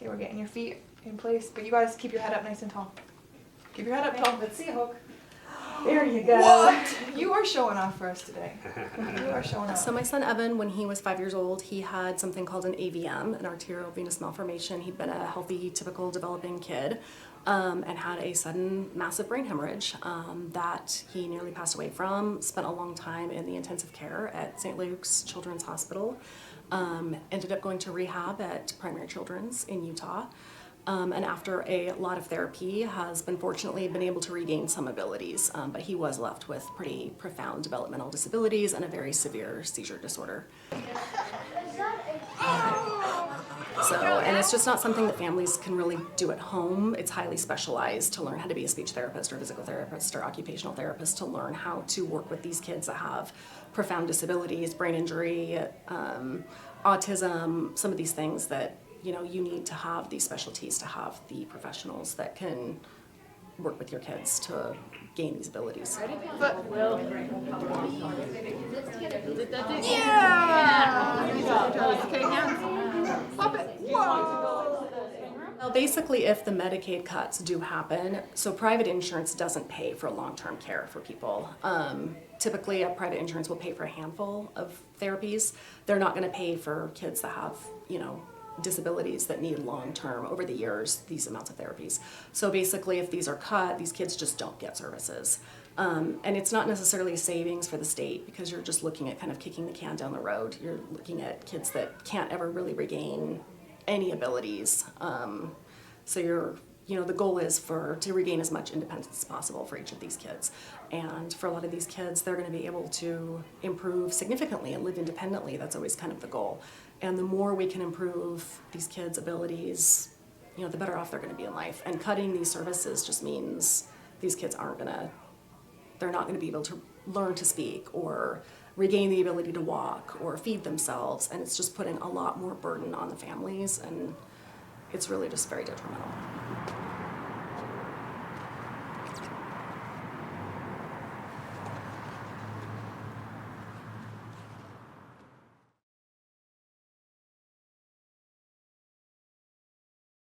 Okay, we're getting your feet in place, but you guys keep your head up nice and tall. Keep your head up tall. Let's see a hook. There you go. What? You are showing off for us today. You are showing off. So my son Evan, when he was 5 years old, he had something called an AVM, an arterial venous malformation. He'd been a healthy, typical developing kid, and had a sudden massive brain hemorrhage that he nearly passed away from. Spent a long time in the intensive care at St. Luke's Children's Hospital. Ended up going to rehab at Primary Children's in Utah. And after a lot of therapy, has fortunately been able to regain some abilities, but he was left with pretty profound developmental disabilities and a very severe seizure disorder. And it's just not something that families can really do at home. It's highly specialized to learn how to be a speech therapist or physical therapist or occupational therapist, to learn how to work with these kids that have profound disabilities, brain injury, autism, some of these things that you need to have these specialties, to have the professionals that can work with your kids to gain these abilities. But, Well, basically, if the Medicaid cuts do happen, so private insurance doesn't pay for long-term care for people. Typically, a private insurance will pay for a handful of therapies. They're not going to pay for kids that have, disabilities that need long-term, over the years, these amounts of therapies. So basically, if these are cut, these kids just don't get services. And it's not necessarily savings for the state, because you're just looking at kind of kicking the can down the road. You're looking at kids that can't ever really regain any abilities. So the goal is to regain as much independence as possible for each of these kids. And for a lot of these kids, they're going to be able to improve significantly and live independently. That's always kind of the goal. And the more we can improve these kids' abilities, the better off they're going to be in life. And cutting these services just means these kids they're not going to be able to learn to speak or regain the ability to walk or feed themselves. And it's just putting a lot more burden on the families, and it's really just very detrimental.